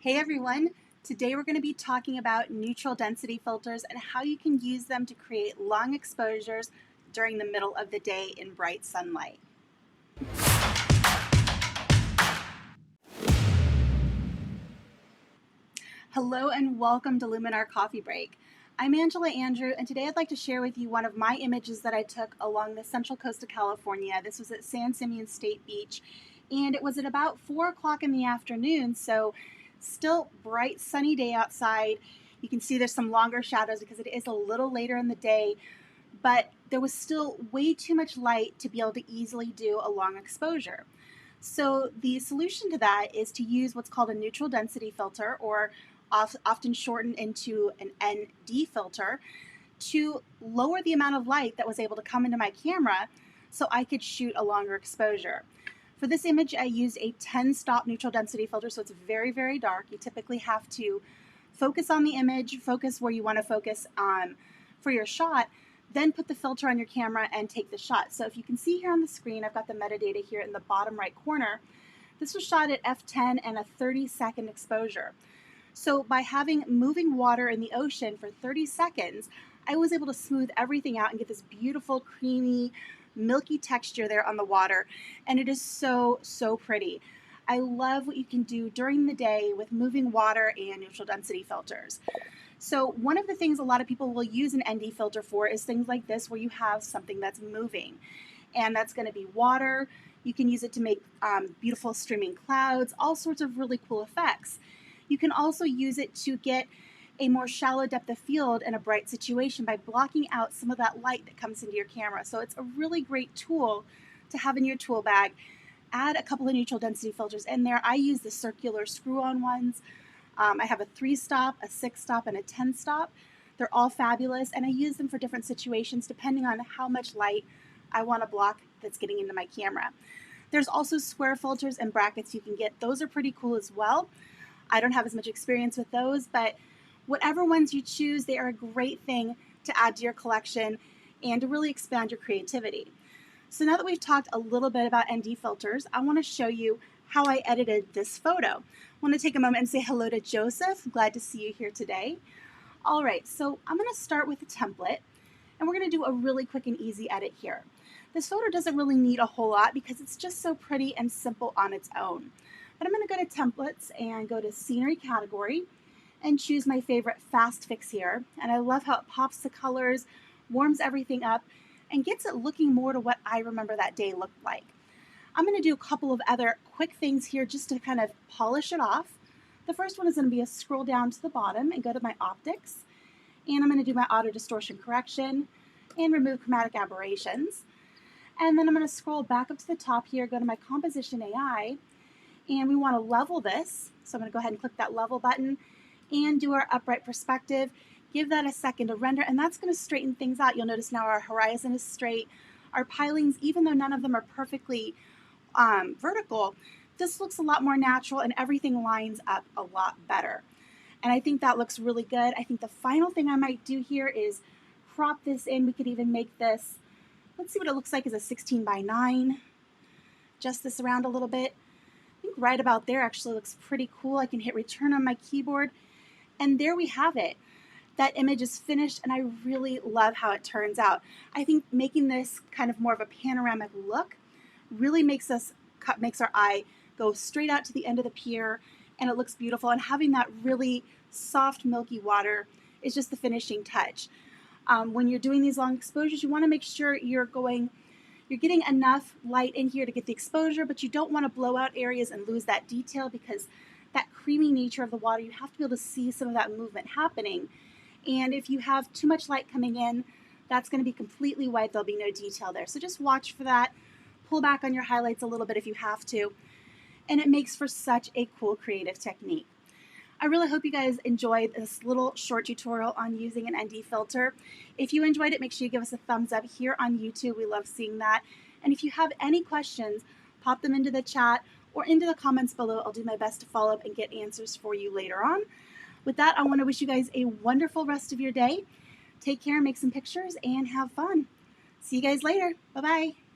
Hey everyone, today we're going to be talking about neutral density filters and how you can use them to create long exposures during the middle of the day in bright sunlight. Hello and welcome to Luminar Coffee Break. I'm Angela Andrieux, and today I'd like to share with you one of my images that I took along the central coast of California. This was at San Simeon State Beach, and it was at about 4 o'clock in the afternoon, so still bright sunny day outside. You can see there's some longer shadows because it is a little later in the day, but there was still way too much light to be able to easily do a long exposure. So the solution to that is to use what's called a neutral density filter, or often shortened into an ND filter, to lower the amount of light that was able to come into my camera so I could shoot a longer exposure. For this image, I used a 10-stop neutral density filter, so it's very, very dark. You typically have to focus on the image, focus where you want to focus on for your shot, then put the filter on your camera and take the shot. So if you can see here on the screen, I've got the metadata here in the bottom right corner. This was shot at f10 and a 30-second exposure. So by having moving water in the ocean for 30 seconds, I was able to smooth everything out and get this beautiful, creamy, milky texture there on the water. And it is so, so pretty. I love what you can do during the day with moving water and neutral density filters. So one of the things a lot of people will use an ND filter for is things like this, where you have something that's moving. And that's going to be water. You can use it to make beautiful streaming clouds, all sorts of really cool effects. You can also use it to get a more shallow depth of field in a bright situation by blocking out some of that light that comes into your camera. So it's a really great tool to have in your tool bag. Add a couple of neutral density filters in there. I use the circular screw-on ones. I have a 3-stop, a 6-stop, and a 10-stop. They're all fabulous, and I use them for different situations depending on how much light I want to block that's getting into my camera. There's also square filters and brackets you can get. Those are pretty cool as well. I don't have as much experience with those, but whatever ones you choose, they are a great thing to add to your collection and to really expand your creativity. So now that we've talked a little bit about ND filters, I want to show you how I edited this photo. I want to take a moment and say hello to Joseph. Glad to see you here today. All right, so I'm going to start with a template, and we're going to do a really quick and easy edit here. This photo doesn't really need a whole lot because it's just so pretty and simple on its own. But I'm going to go to templates and go to scenery category and choose my favorite fast fix here. And I love how it pops the colors, warms everything up, and gets it looking more to what I remember that day looked like. I'm going to do a couple of other quick things here just to kind of polish it off. The first one is going to be a scroll down to the bottom and go to my optics. And I'm going to do my auto distortion correction and remove chromatic aberrations. And then I'm going to scroll back up to the top here, go to my composition AI, and we want to level this. So I'm going to go ahead and click that level button and do our upright perspective. Give that a second to render, and that's going to straighten things out. You'll notice now our horizon is straight. Our pilings, even though none of them are perfectly vertical, this looks a lot more natural and everything lines up a lot better. And I think that looks really good. I think the final thing I might do here is crop this in. We could even make this, let's see what it looks like as a 16:9. Adjust this around a little bit. I think right about there actually looks pretty cool. I can hit return on my keyboard, and there we have it. That image is finished, and I really love how it turns out. I think making this kind of more of a panoramic look really makes our eye go straight out to the end of the pier, and it looks beautiful. And having that really soft, milky water is just the finishing touch. When you're doing these long exposures, you want to make sure you're getting enough light in here to get the exposure, but you don't want to blow out areas and lose that detail, because that creamy nature of the water, you have to be able to see some of that movement happening. And if you have too much light coming in, that's going to be completely white. There'll be no detail there. So just watch for that. Pull back on your highlights a little bit if you have to. And it makes for such a cool creative technique. I really hope you guys enjoyed this little short tutorial on using an ND filter. If you enjoyed it, make sure you give us a thumbs up here on YouTube. We love seeing that. And if you have any questions, pop them into the chat or into the comments below. I'll do my best to follow up and get answers for you later on. With that, I want to wish you guys a wonderful rest of your day. Take care, make some pictures, and have fun. See you guys later. Bye-bye.